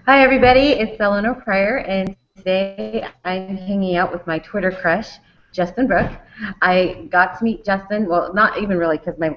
Hi, everybody. It's Eleanor Pryor, and today I'm hanging out with my Twitter crush, Justin Brooke. I got to meet Justin, well, not even really because my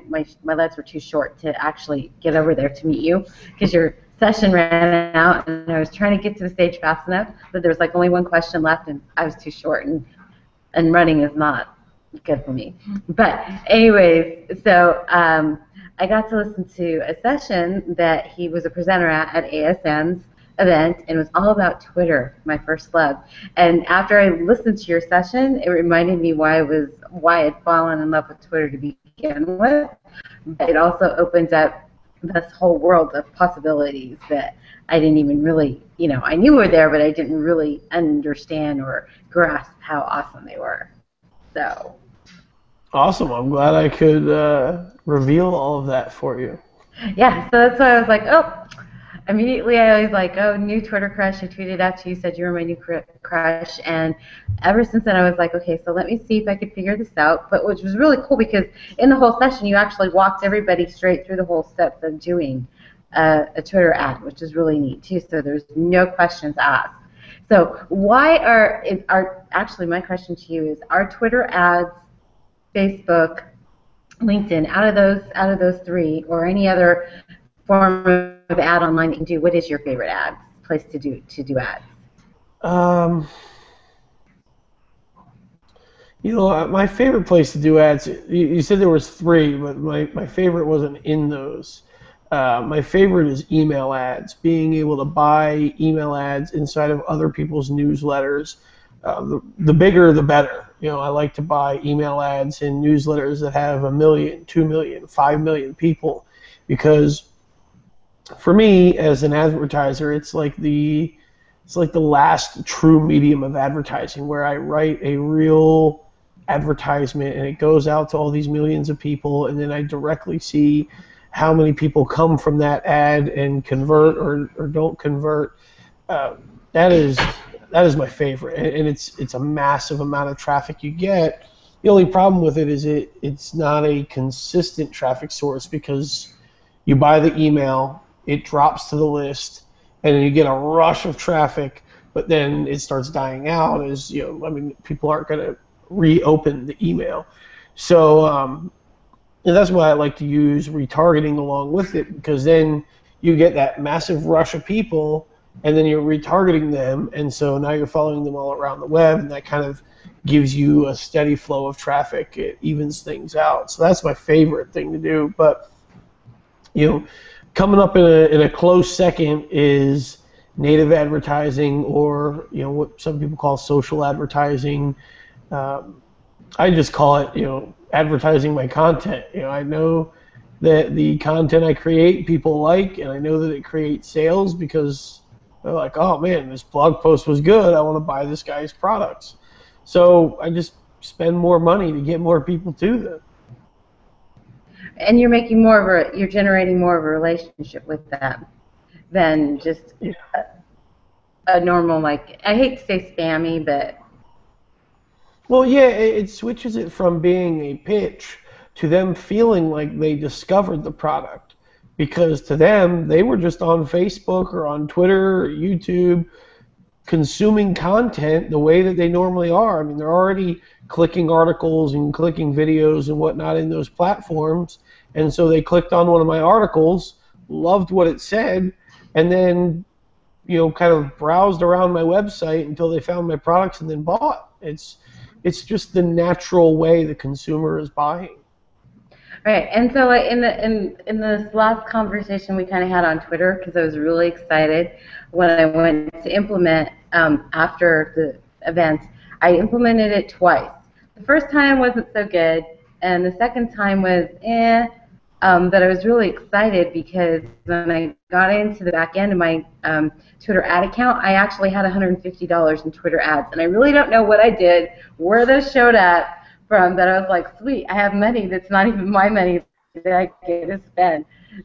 legs were too short to actually get over there to meet you because your session ran out, and I was trying to get to the stage fast enough, but there was like only one question left, and I was too short, and running is not good for me. But anyways, so I got to listen to a session that he was a presenter at ASM's event, and it was all about Twitter, my first love. And after I listened to your session, it reminded me why I'd fallen in love with Twitter to begin with. But it also opened up this whole world of possibilities that I didn't even really, I knew were there, but I didn't really understand or grasp how awesome they were. So, Awesome. I'm glad I could reveal all of that for you. yeah, so that's why I was like, oh, immediately I was like, oh, new Twitter crush. I tweeted out to you, said you were my new crush. And ever since then, I was like, okay, so let me see if I could figure this out. But which was really cool because in the whole session, you actually walked everybody straight through the whole steps of doing a Twitter ad, which is really neat too. So there's no questions asked. So why actually my question to you is, are Twitter ads, Facebook, LinkedIn, out of those three, or any other form of ad online that you can do, what is your favorite ad place to do ads? Um, my favorite place to do ads, you said there was three, but my favorite wasn't in those. My favorite is email ads, being able to buy email ads inside of other people's newsletters. The bigger, the better. I like to buy email ads in newsletters that have 1 million, 2 million, 5 million people, because for me as an advertiser, it's like the last true medium of advertising where I write a real advertisement and it goes out to all these millions of people, and then I directly see how many people come from that ad and convert or don't convert. Uh, that is my favorite, and it's a massive amount of traffic you get. The only problem with it is it's not a consistent traffic source, because you buy the email, it drops to the list, and then you get a rush of traffic, but then it starts dying out as, people aren't going to reopen the email. So and that's why I like to use retargeting along with it, because then you get that massive rush of people, and then you're retargeting them, and so now you're following them all around the web, and that kind of gives you a steady flow of traffic. It evens things out. So that's my favorite thing to do. But coming up in a close second is native advertising, or what some people call social advertising. I just call it advertising my content. I know that the content I create people like, and I know that it creates sales because they're like, oh man, this blog post was good, I want to buy this guy's products. So I just spend more money to get more people to them. And you're generating more of a relationship with them than just a normal, like, I hate to say spammy, but Well, yeah, it switches it from being a pitch to them feeling like they discovered the product, because to them, they were just on Facebook or on Twitter or YouTube consuming content the way that they normally are. I mean, they're already clicking articles and clicking videos and whatnot in those platforms, and so they clicked on one of my articles, loved what it said, and then kind of browsed around my website until they found my products and then bought. It's just the natural way the consumer is buying. right. And so in this last conversation we kind of had on Twitter, because I was really excited when I went to implement after the event, I implemented it twice. The first time wasn't so good, and the second time was but I was really excited because when I got into the back end of my Twitter ad account, I actually had $150 in Twitter ads, and I really don't know what I did, where those showed up from, but I was like, sweet, I have money that's not even my money that I get to spend.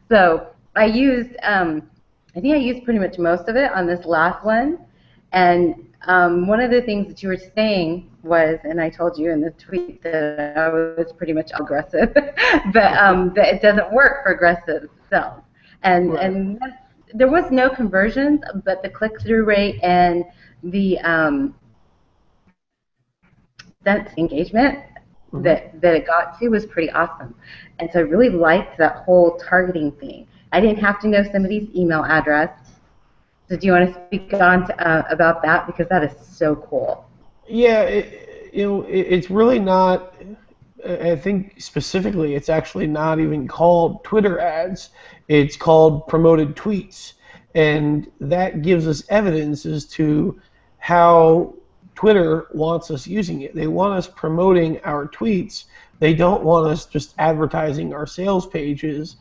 So I think I used pretty much most of it on this last one, and one of the things that you were saying was, and I told you in the tweet that I was pretty much aggressive, but that it doesn't work for aggressive sales. And Right. and there was no conversions, but the click-through rate and the that engagement Hmm. that it got to was pretty awesome. And so I really liked that whole targeting thing. I didn't have to know somebody's email address. So do you want to speak on to, about that, because that is so cool? Yeah, it's really not. I think specifically, it's actually not even called Twitter ads. It's called promoted tweets, and that gives us evidence as to how Twitter wants us using it. They want us promoting our tweets. They don't want us just advertising our sales pages.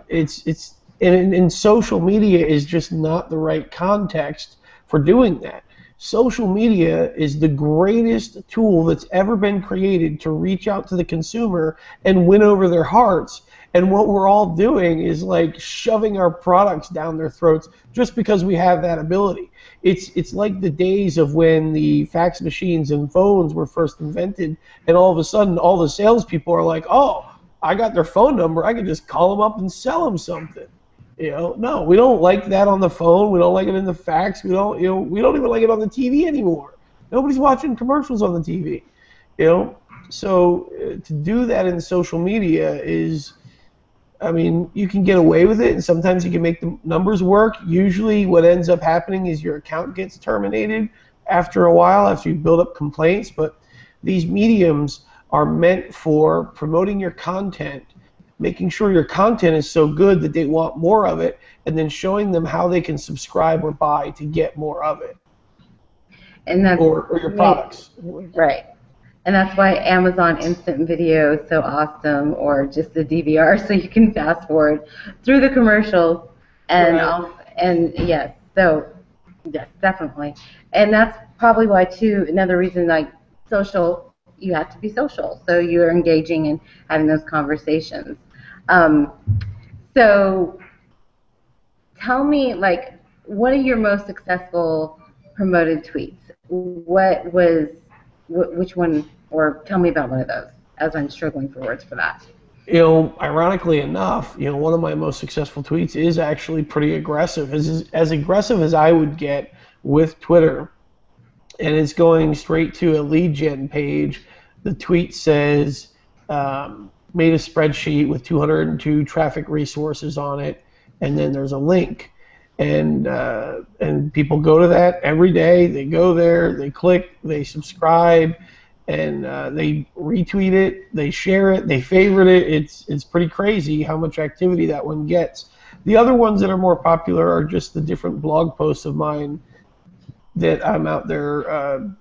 It's and social media is just not the right context for doing that. Social media is the greatest tool that's ever been created to reach out to the consumer and win over their hearts. And what we're all doing is like shoving our products down their throats just because we have that ability. It's like the days of when the fax machines and phones were first invented, and all of a sudden all the salespeople are like, "Oh, I got their phone number. I can just call them up and sell them something." No, we don't like that on the phone. We don't like it in the fax. We don't even like it on the TV anymore. Nobody's watching commercials on the TV. You know, so to do that in social media is, I mean, you can get away with it, and sometimes you can make the numbers work. Usually, what ends up happening is your account gets terminated after a while, after you build up complaints. But these mediums are meant for promoting your content, making sure your content is so good that they want more of it, and then showing them how they can subscribe or buy to get more of it, And that's or your made, products. right. And that's why Amazon Instant Video is so awesome, or just the DVR, so you can fast forward through the commercials. And Right. and yes, so yes, definitely. And that's probably why too. Another reason, like social, you have to be social, so you're engaging and having those conversations. Um, so tell me, like, what are your most successful promoted tweets? What was, which one, or tell me about one of those, as I'm struggling for words for that. Ironically enough, one of my most successful tweets is actually pretty aggressive, as aggressive as I would get with Twitter, and it's going straight to a lead gen page. The tweet says, made a spreadsheet with 202 traffic resources on it, and then there's a link, and people go to that every day. They go there, they click, they subscribe, and they retweet it, they share it, they favorite it. It's pretty crazy how much activity that one gets. The other ones that are more popular are just the different blog posts of mine that I'm out there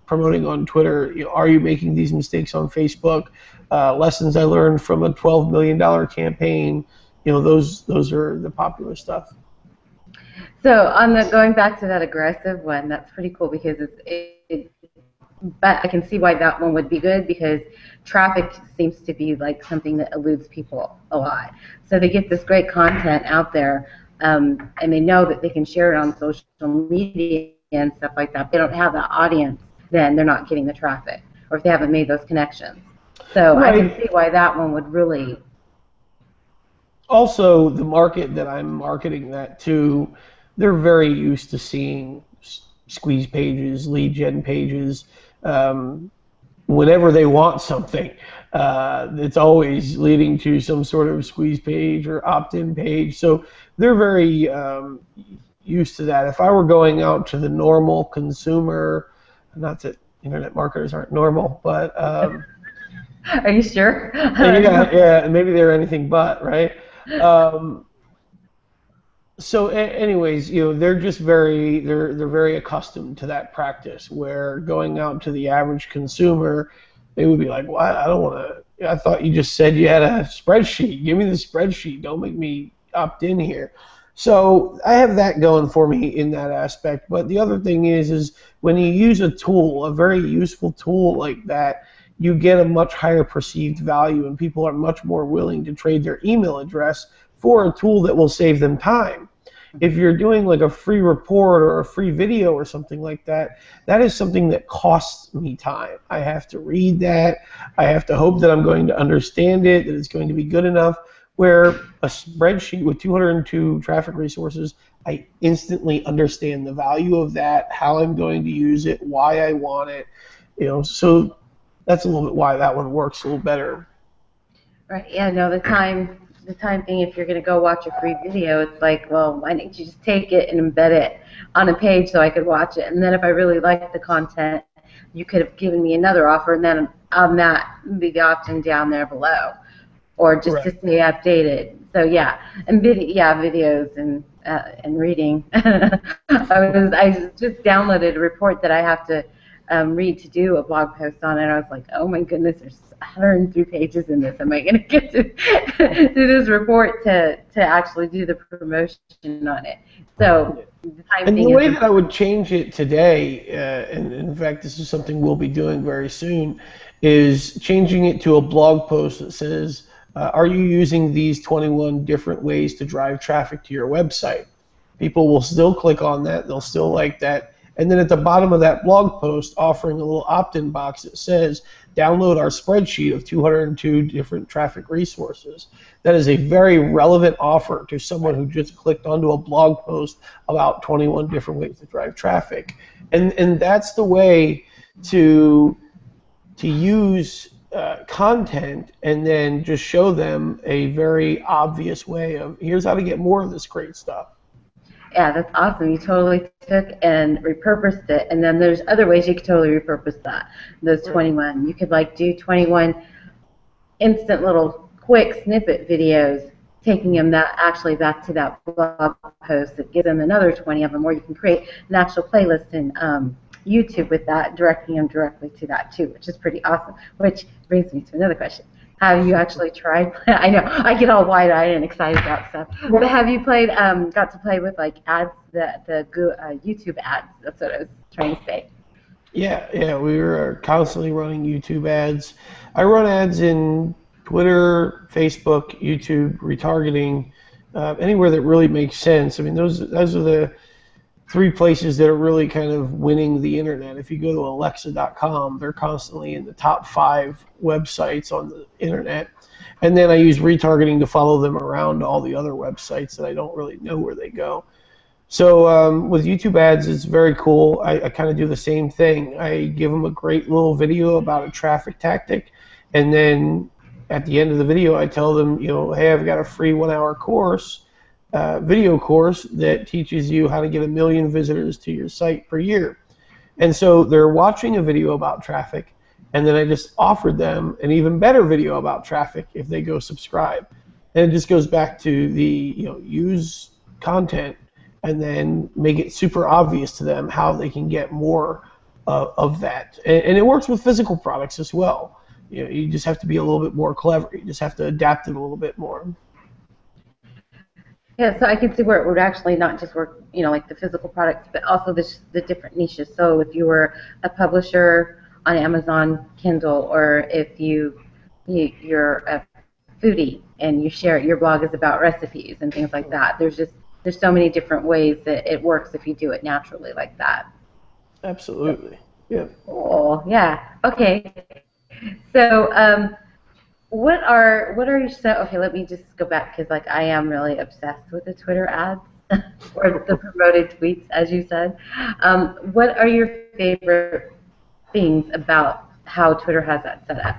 promoting on Twitter. Are you making these mistakes on Facebook? Lessons I learned from a $12 million campaign. Those are the popular stuff. So on the going back to that aggressive one, that's pretty cool, because but I can see why that one would be good, because traffic seems to be like something that eludes people a lot. So they get this great content out there, and they know that they can share it on social media and stuff like that. If they don't have that audience, then they're not getting the traffic, or if they haven't made those connections. So I can Right. see why that one would really. Also, the market that I'm marketing that to, they're very used to seeing squeeze pages, lead gen pages, um, whenever they want something. It's always leading to some sort of squeeze page or opt-in page. So they're very used to that. If I were going out to the normal consumer, not that internet marketers aren't normal, but Are you sure? yeah, yeah, maybe they're anything but, right? Um, so anyways, they're just they're very accustomed to that practice, where going out to the average consumer, they would be like, well, I don't want to, I thought you just said you had a spreadsheet. Give me the spreadsheet. Don't make me opt in here. So I have that going for me in that aspect. But the other thing is when you use a tool, a very useful tool like that, you get a much higher perceived value, and people are much more willing to trade their email address for a tool that will save them time. If you're doing like a free report or a free video or something like that, that is something that costs me time. I have to read that. I have to hope that I'm going to understand it, that it's going to be good enough. where a spreadsheet with 202 traffic resources, I instantly understand the value of that, how I'm going to use it, why I want it, so that's a little bit why that one works a little better. Right. Yeah. No. The time thing. If you're going to go watch a free video, it's like, well, why didn't you just take it and embed it on a page so I could watch it? And then if I really liked the content, you could have given me another offer, and then on that be the option down there below, or just to Right. stay updated. So yeah, and videos and reading. I just downloaded a report that I have to read to do a blog post on it. I was like, oh my goodness, there's 103 pages in this. Am I going to get to do this report to actually do the promotion on it? So the time And the thing is way that I would change it today, and in fact, this is something we'll be doing very soon, is changing it to a blog post that says, are you using these 21 different ways to drive traffic to your website? People will still click on that. They'll still like that. And then at the bottom of that blog post, offering a little opt-in box that says, download our spreadsheet of 202 different traffic resources. That is a very relevant offer to someone who just clicked onto a blog post about 21 different ways to drive traffic. And that's the way to use content and then just show them a very obvious way of, here's how to get more of this great stuff. Yeah, that's awesome. You totally took and repurposed it, and then there's other ways you could totally repurpose that. Those 21, you could like do 21 instant little quick snippet videos, taking them that actually back to that blog post that gives them another 20 of them, or you can create an actual playlist in YouTube with that, directing them directly to that too, which is pretty awesome. Which brings me to another question. Have you actually tried? I know I get all wide-eyed and excited about stuff, but have you got to play with like ads, the YouTube ads? That's what I was trying to say. Yeah, we were constantly running YouTube ads. I run ads in Twitter, Facebook, YouTube, retargeting, anywhere that really makes sense. I mean, those are the three places that are really kind of winning the internet. If you go to Alexa.com, they're constantly in the top 5 websites on the internet. And then I use retargeting to follow them around to all the other websites that I don't really know where they go. So with YouTube ads, it's very cool. I kind of do the same thing. I give them a great little video about a traffic tactic, and then at the end of the video, I tell them, hey, I've got a free 1-hour course, video course that teaches you how to get 1 million visitors to your site per year. And so they're watching a video about traffic, and then I just offered them an even better video about traffic if they go subscribe. And it just goes back to the, use content and then make it super obvious to them how they can get more of that. And it works with physical products as well. You just have to be a little bit more clever. You just have to adapt it a little bit more. Yeah, so I can see where it would actually not just work, like the physical products, but also the different niches. So if you were a publisher on Amazon Kindle, or if you're a foodie and your blog is about recipes and things like that. There's so many different ways that it works if you do it naturally like that. Absolutely. Yeah. Cool. Yeah. Okay. So, what are your okay? Let me just go back because I am really obsessed with the Twitter ads or the promoted tweets, as you said. What are your favorite things about how Twitter has that set up?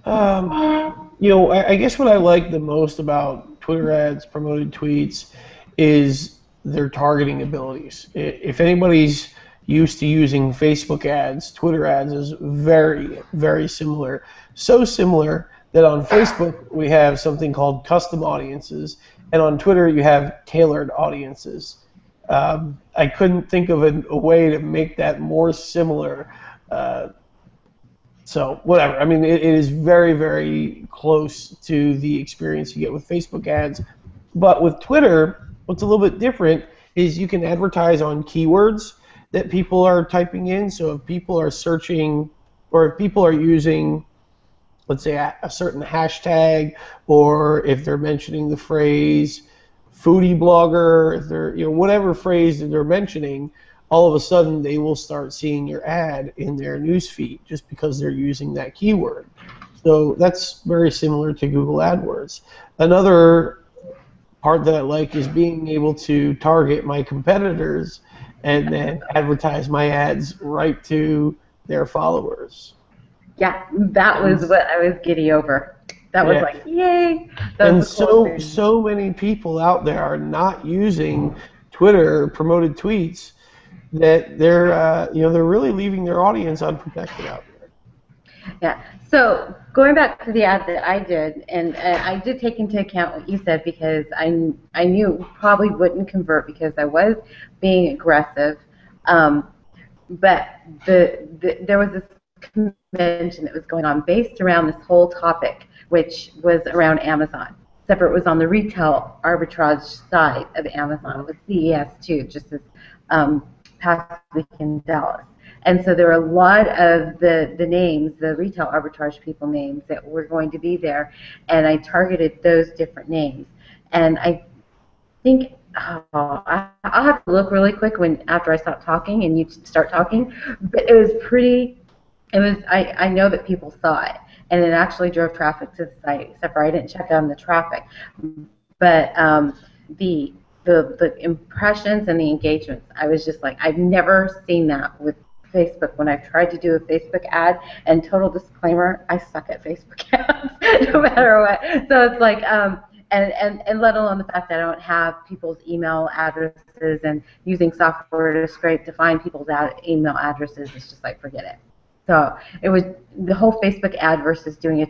I guess what I like the most about Twitter ads, promoted tweets, is their targeting abilities. If anybody's used to using Facebook ads, Twitter ads is very, very similar. So similar that on Facebook we have something called custom audiences, and on Twitter you have tailored audiences. I couldn't think of a way to make that more similar. So whatever. I mean, it is very, very close to the experience you get with Facebook ads. But with Twitter, what's a little bit different is you can advertise on keywords that people are typing in. So if people are searching, or if people are using, let's say, a certain hashtag, or if they're mentioning the phrase foodie blogger, if they're, whatever phrase that they're mentioning, all of a sudden they will start seeing your ad in their newsfeed just because they're using that keyword. So that's very similar to Google AdWords. Another part that I like is being able to target my competitors and then advertise my ads right to their followers. Yeah, that was And what I was giddy over. That was yeah, like, yay! That was and the coolest thing. so many people out there are not using Twitter promoted tweets that they're really leaving their audience unprotected out there. Yeah. So going back to the ad that I did, and I did take into account what you said because I knew it probably wouldn't convert because I was being aggressive. Um, but there was this convention that was going on based around this whole topic, which was around Amazon. Except for it was on the retail arbitrage side of Amazon. It was CES too, just this past week in Dallas. And so there were a lot of the names, the retail arbitrage people names that were going to be there, and I targeted those different names. And I think I'll have to look really quick when after I stop talking and you start talking, but it was pretty. It was I know that people saw it, and it actually drove traffic to the site. Except for I didn't check on the traffic, but the the impressions and the engagements, I was just like, I've never seen that with Facebook when I've tried to do a Facebook ad. And total disclaimer, I suck at Facebook ads, no matter what. So it's like, and let alone the fact that I don't have people's email addresses and using software to scrape to find people's email addresses. It's just like, forget it. So it was the whole Facebook ad versus doing a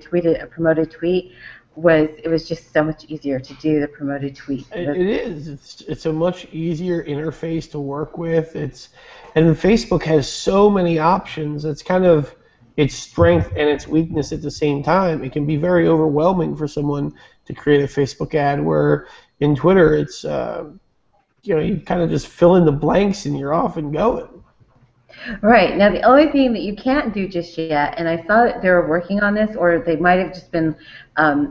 promoted tweet was just so much easier to do the promoted tweet. It is. It's a much easier interface to work with. And Facebook has so many options. It's kind of its strength and its weakness at the same time. It can be very overwhelming for someone to create a Facebook ad. Where in Twitter, it's you kind of just fill in the blanks and you're off and going. Right. Now, the only thing that you can't do just yet, and I saw that they were working on this, or they might have just been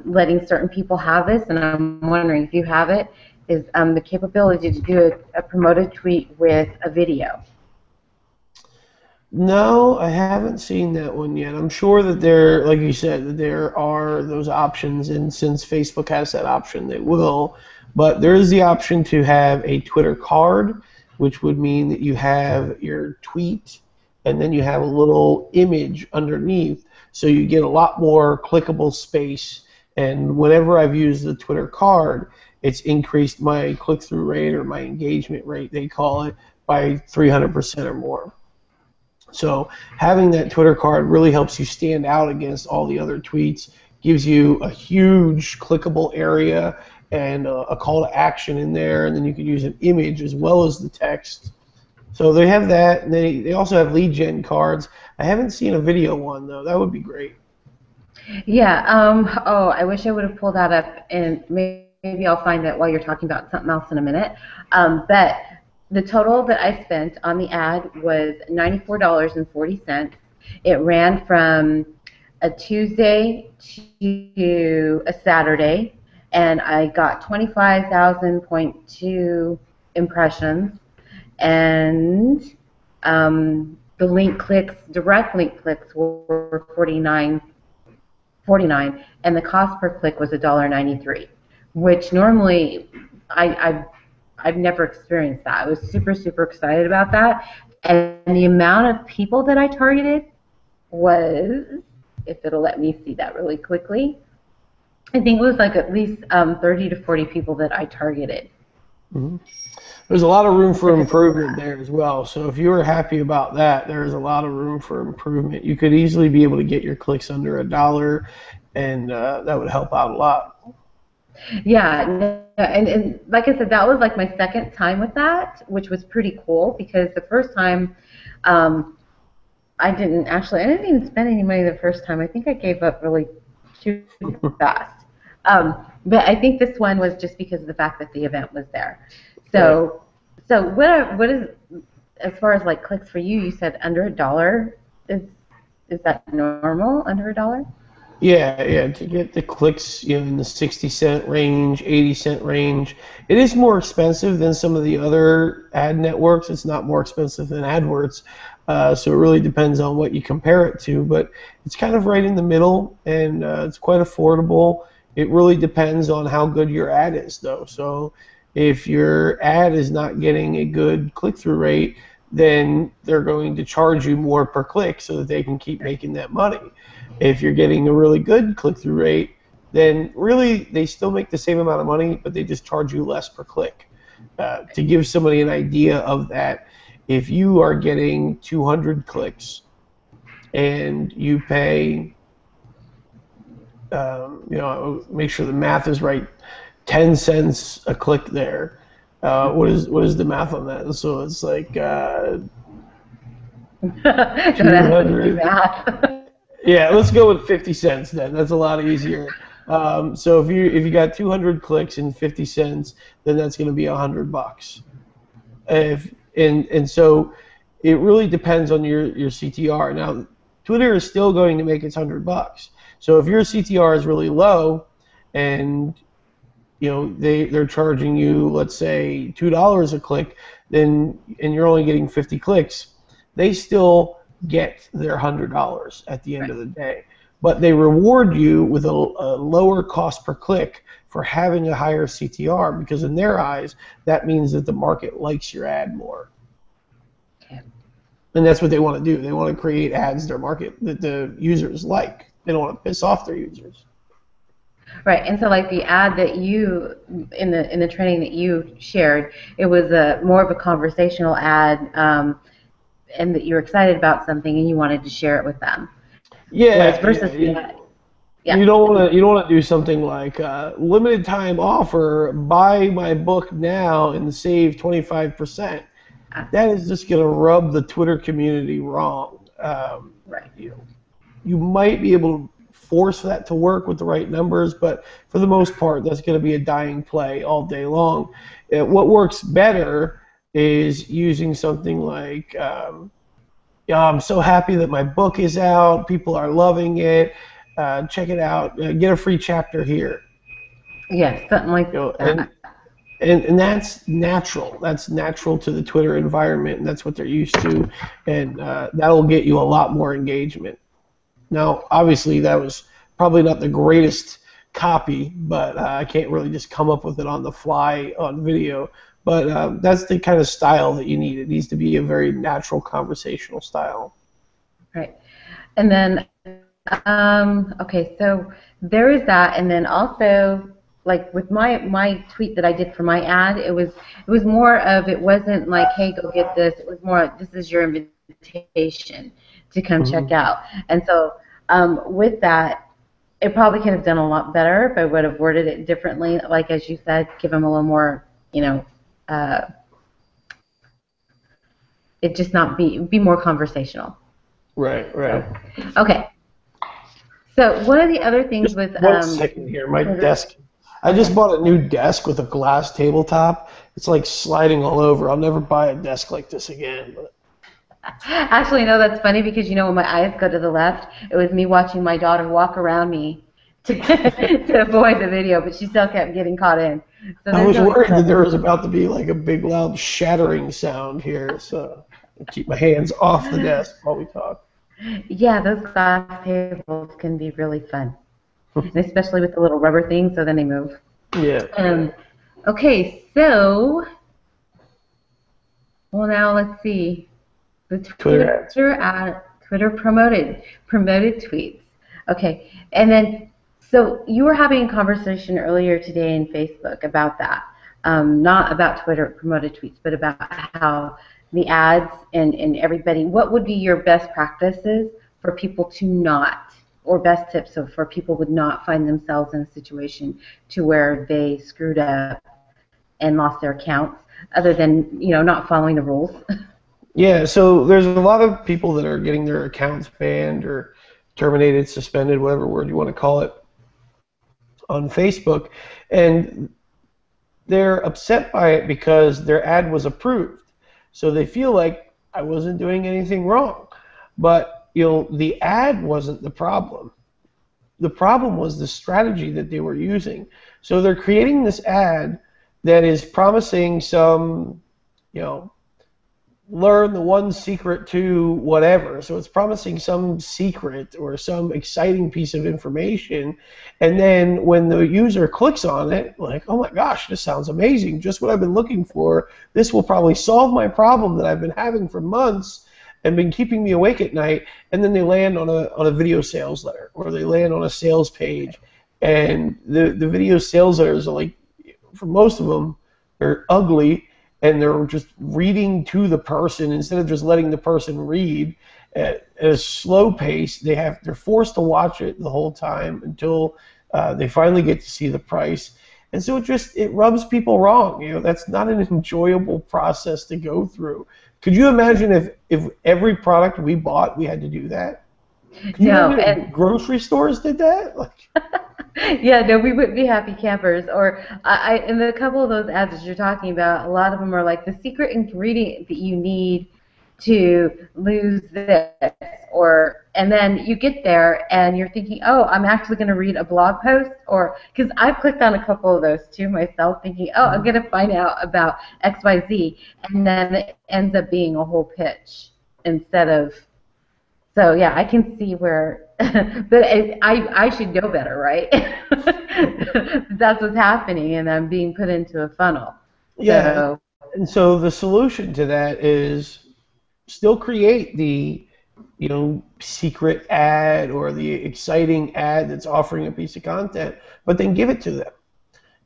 letting certain people have this, and I'm wondering if you have it, is the capability to do a promoted tweet with a video. No, I haven't seen that one yet. I'm sure that there, like you said, that there are those options, and since Facebook has that option, they will. But there is the option to have a Twitter card, which would mean that you have your tweet and then you have a little image underneath, so you get a lot more clickable space. And whenever I've used the Twitter card, it's increased my click-through rate or my engagement rate, they call it, by 300% or more. So having that Twitter card really helps you stand out against all the other tweets, gives you a huge clickable area and a call to action in there, and then you can use an image as well as the text. So they have that, and they also have lead gen cards. I haven't seen a video one, though. That would be great. Yeah. Oh, I wish I would have pulled that up, and maybe I'll find it while you're talking about something else in a minute. But the total that I spent on the ad was $94.40. It ran from a Tuesday to a Saturday, and I got 25,000.2 impressions, and the link clicks, direct link clicks were 49, and the cost per click was $1.93, which normally I've never experienced that. I was super, super excited about that. And the amount of people that I targeted was, if it'll let me see that really quickly, I think it was like at least 30 to 40 people that I targeted. Mm-hmm. There's a lot of room for improvement there as well. So if you were happy about that, there's a lot of room for improvement. You could easily be able to get your clicks under $1, and that would help out a lot. Yeah, and like I said, that was like my second time with that, which was pretty cool because the first time I didn't even spend any money the first time. I think I gave up really too fast. But I think this one was just because of the fact that the event was there. So, so what is, as far as like clicks for you? You said under $1. Is that normal? Under $1? Yeah, to get the clicks in the 60-cent range, 80-cent range. It is more expensive than some of the other ad networks. It's not more expensive than AdWords, So it really depends on what you compare it to, but it's kind of right in the middle, and it's quite affordable. It really depends on how good your ad is, though. So if your ad is not getting a good click-through rate, then they're going to charge you more per click so that they can keep making that money. If you're getting a really good click-through rate, then really they still make the same amount of money, but they just charge you less per click. To give somebody an idea of that, if you are getting 200 clicks and you pay, make sure the math is right, 10 cents a click there. What is the math on that? So it's like Don't ask me to do 200. math. Yeah, let's go with 50 cents then. That's a lot easier. So if you got 200 clicks and 50 cents, then that's going to be $100. And so it really depends on your CTR. Now, Twitter is still going to make its $100. So if your CTR is really low, and they're charging you, let's say, $2 a click, and you're only getting 50 clicks, they still get their $100 at the end of the day. But they reward you with a lower cost per click for having a higher CTR, because in their eyes, that means that the market likes your ad more. Okay. And that's what they want to do. They want to create ads that the users like. They don't want to piss off their users. Right, and so like the ad that you in the training that you shared, it was more of a conversational ad, and that you're excited about something and you wanted to share it with them. Yeah, Whereas versus you don't want to do something like limited time offer, buy my book now and save 25%. That is just going to rub the Twitter community wrong. Right. You might be able to force that to work with the right numbers, but for the most part, that's going to be a dying play all day long. What works better is using something like, I'm so happy that my book is out, people are loving it, check it out, get a free chapter here. Yes, something like that. And that's natural. That's natural to the Twitter environment, and that's what they're used to, and that'll get you a lot more engagement. Now, obviously, that was probably not the greatest copy, but I can't really just come up with it on the fly on video. But that's the kind of style that you need. It needs to be a very natural conversational style. Right. And then, okay, so there is that, and then also, like with my tweet that I did for my ad, it was more of, it wasn't like, hey, go get this. It was more, this is your invitation to come check out. And so with that, it probably could have done a lot better if I would have worded it differently. Like as you said, give them a little more, it just not be more conversational. Right. So, okay. So one of the other things just with 1 second here, my desk. I just bought a new desk with a glass tabletop. It's like sliding all over. I'll never buy a desk like this again. But. Actually, no, that's funny because when my eyes go to the left, it was me watching my daughter walk around me to avoid the video, but she still kept getting caught in. So I was worried that there was about to be like a big loud shattering sound here, so I keep my hands off the desk while we talk. Yeah, those glass tables can be really fun, and especially with the little rubber thing, so then they move. Yeah. Okay, so, well, now let's see. The Twitter promoted tweets. Okay, and then, so you were having a conversation earlier today in Facebook about that, not about Twitter promoted tweets, but about how the ads and everybody, what would be your best practices for people to not, or best tips so for people would not find themselves in a situation to where they screwed up and lost their accounts, other than, not following the rules? Yeah, so there's a lot of people that are getting their accounts banned or terminated, suspended, whatever word you want to call it, on Facebook, and they're upset by it because their ad was approved. So they feel like I wasn't doing anything wrong. But the ad wasn't the problem. The problem was the strategy that they were using. So they're creating this ad that is promising some, learn the one secret to whatever. So it's promising some secret or some exciting piece of information. And then when the user clicks on it, like, oh my gosh, this sounds amazing. Just what I've been looking for. This will probably solve my problem that I've been having for months and been keeping me awake at night. And then they land on a video sales letter, or they land on a sales page. And the video sales letters are like, for most of them, they're ugly, and they're just reading to the person instead of just letting the person read at a slow pace. They're forced to watch it the whole time until they finally get to see the price. And so it rubs people wrong. That's not an enjoyable process to go through. Could you imagine if every product we bought, we had to do that? Could you No, imagine and if grocery stores did that? Like, yeah, no, we wouldn't be happy campers. Or in a couple of those ads that you're talking about, a lot of them are like the secret ingredient that you need to lose this, and then you get there and you're thinking, oh, I'm actually going to read a blog post, or because I've clicked on a couple of those too myself, thinking, oh, I'm going to find out about X, Y, Z, and then it ends up being a whole pitch instead of. So yeah, I can see where, but I should know better, right? That's what's happening, and I'm being put into a funnel. yeah. So And so the solution to that is still create the secret ad or the exciting ad that's offering a piece of content, but then give it to them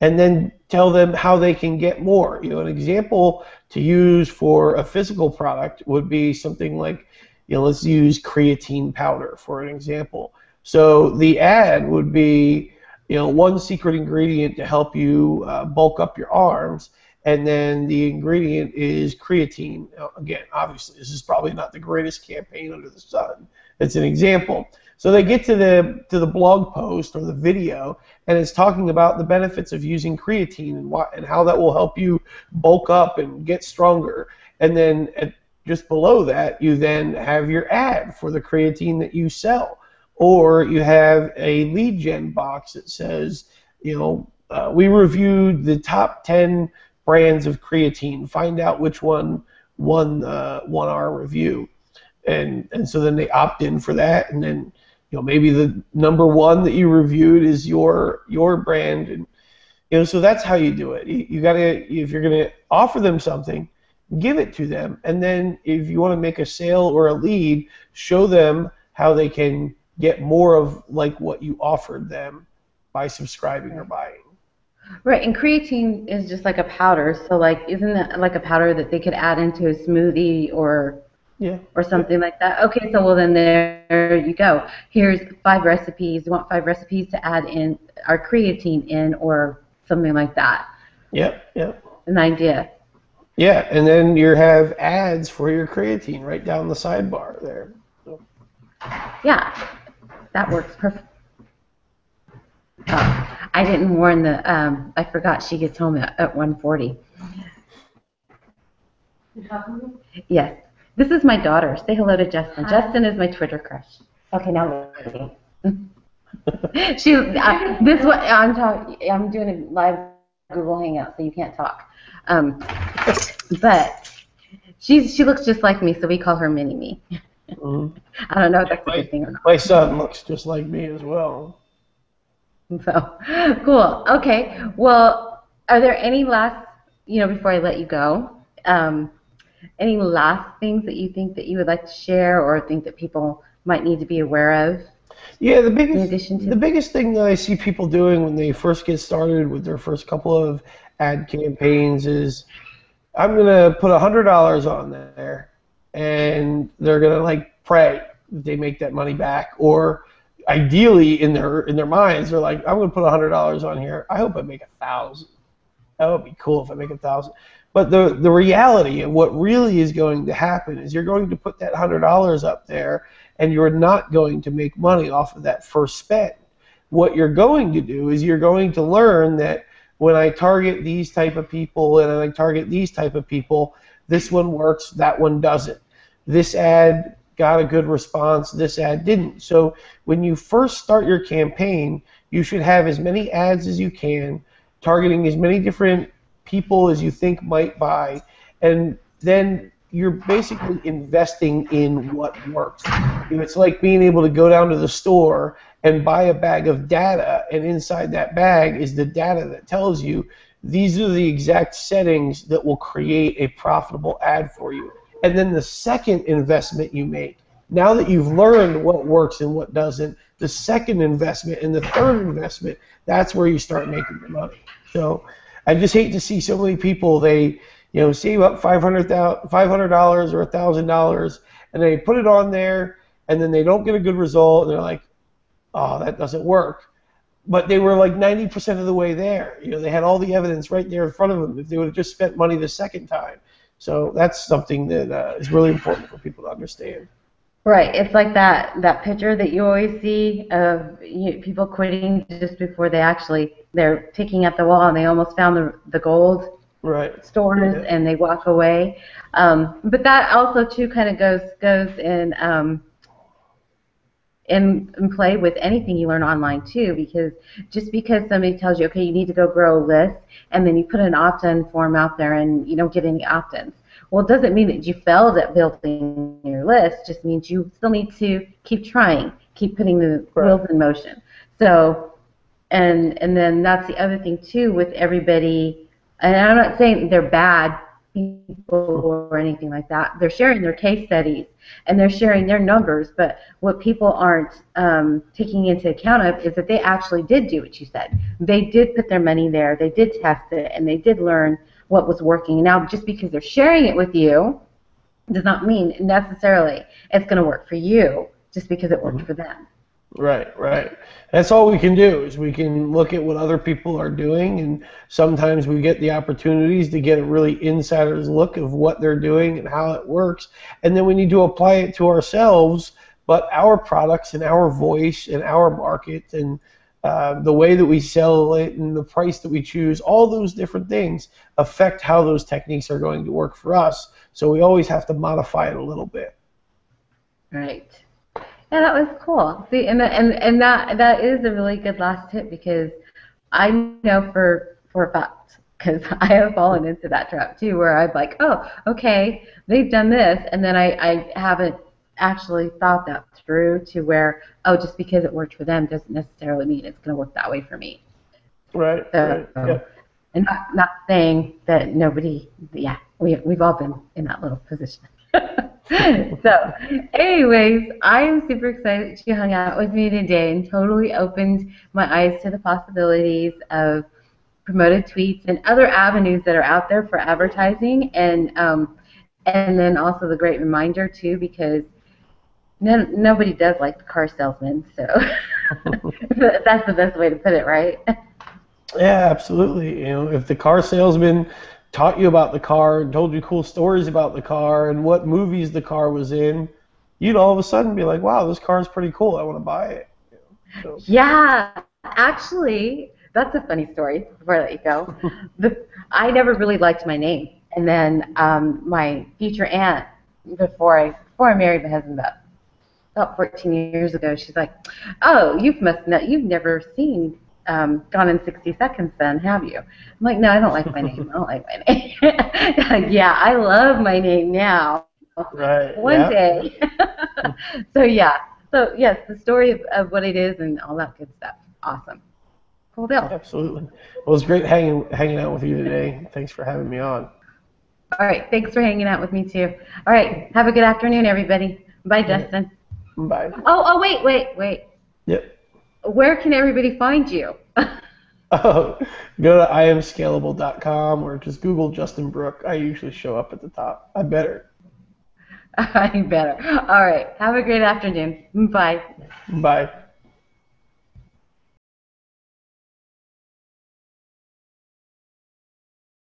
and then tell them how they can get more. An example to use for a physical product would be something like, let's use creatine powder for an example. So the ad would be, one secret ingredient to help you bulk up your arms, and then the ingredient is creatine. Now, again, obviously, this is probably not the greatest campaign under the sun. It's an example. So they get to the blog post or the video, and it's talking about the benefits of using creatine and how that will help you bulk up and get stronger. And then just below that, you then have your ad for the creatine that you sell, or you have a lead gen box that says, we reviewed the top 10 brands of creatine. Find out which one won our review, and so then they opt in for that, and then maybe the number one that you reviewed is your brand, and so that's how you do it. You gotta, if you're gonna offer them something, give it to them, and then if you want to make a sale or a lead, show them how they can get more of like what you offered them by subscribing or buying. right, and creatine is just like a powder. So like, isn't that like a powder that they could add into a smoothie Yeah. or something like that? Okay, so well then there you go. Here's 5 recipes. You want 5 recipes to add in our creatine in, or something like that. Yep. Yep. An idea. Yeah, and then you have ads for your creatine right down the sidebar there. So, Yeah, that works perfect. I didn't warn the. I forgot she gets home at 1:40. Yes, this is my daughter. Say hello to Justin. Hi. Justin is my Twitter crush. Okay, now listen. She. This what I'm talking. I'm doing a live Google Hangout, so you can't talk. But she looks just like me, so we call her Mini Me. mm-hmm. I don't know if that's a good thing or not. My son looks just like me as well. So, cool. Okay. Well, are there any last, before I let you go, any last things that you think that you would like to share or think that people might need to be aware of? Yeah, the biggest thing that I see people doing when they first get started with their first couple of ad campaigns is, I'm gonna put $100 on there, and they're gonna pray that they make that money back, or ideally in their minds they're like, I'm gonna put $100 on here. I hope I make 1,000. That would be cool if I make 1,000. But the reality of what really is going to happen is you're going to put that $100 up there, and you're not going to make money off of that first spend. What you're going to do is you're going to learn that when I target these type of people and I target these type of people, this one works, that one doesn't. This ad got a good response, this ad didn't. So when you first start your campaign, you should have as many ads as you can, targeting as many different people as you think might buy, and then you're basically investing in what works. It's like being able to go down to the store and buy a bag of data, and inside that bag is the data that tells you these are the exact settings that will create a profitable ad for you. And then the second investment you make, now that you've learned what works and what doesn't, the second investment and the third investment, that's where you start making the money. So I just hate to see so many people, they save up $500 or $1,000, and they put it on there, and then they don't get a good result, and they're like, oh, that doesn't work. But they were like 90% of the way there. They had all the evidence right there in front of them if they would have just spent money the second time. So that's something that is really important for people to understand. Right. It's like that picture that you always see of people quitting just before they're picking at the wall and they almost found the gold right. stores, Yeah. and they walk away. But that also too kind of goes in play with anything you learn online too, because just because somebody tells you, okay, you need to go grow a list, and then you put an opt-in form out there and you don't get any opt-ins. Well, it doesn't mean that you failed at building your list. It just means you still need to keep trying, keep putting the wheels in motion. So, and then that's the other thing too with everybody. And I'm not saying they're bad people or anything like that. They're sharing their case studies and they're sharing their numbers. But what people aren't taking into account of is that they actually did do what you said. They did put their money there. They did test it, and they did learn what was working. Now, just because they're sharing it with you does not mean necessarily it's going to work for you just because it worked for them. Right, right. That's all we can do is we can look at what other people are doing, and sometimes we get the opportunities to get a really insider's look of what they're doing and how it works, and then we need to apply it to ourselves, but our products and our voice and our market and the way that we sell it and the price that we choose, all those different things affect how those techniques are going to work for us. So we always have to modify it a little bit. Right. Yeah, that was cool. See, and that is a really good last tip, because I know for a fact, because I have fallen into that trap too, where I'm like, oh, okay, they've done this, and then I haven't actually thought that through to where, oh, just because it worked for them doesn't necessarily mean it's going to work that way for me. Right, So, right, yeah. And not saying that nobody, yeah, we've all been in that little position. So, anyways, I am super excited that you hung out with me today and totally opened my eyes to the possibilities of promoted tweets and other avenues that are out there for advertising, and then also the great reminder too, because nobody does like the car salesman, so that's the best way to put it, right? Yeah, absolutely. If the car salesman taught you about the car and told you cool stories about the car and what movies the car was in, you'd all of a sudden be like, wow, this car is pretty cool. I want to buy it. So. Yeah, actually, that's a funny story before I let you go. I never really liked my name. And then my future aunt, before I married my husband about 14 years ago, she's like, oh, you've never seen Gone in 60 Seconds then, have you? I'm like, no, I don't like my name. I don't like my name. Yeah, I love my name now. Right. One day. So, yeah. So, yes, the story of what it is and all that good stuff. Awesome. Cool deal. Absolutely. Well, it was great hanging out with you today. Thanks for having me on. All right. Thanks for hanging out with me, too. All right. Have a good afternoon, everybody. Bye, Justin. Bye. Oh, wait. Yep. Where can everybody find you? Oh, go to iamscalable.com or just Google Justin Brooke. I usually show up at the top. I better. I better. All right. Have a great afternoon. Bye. Bye.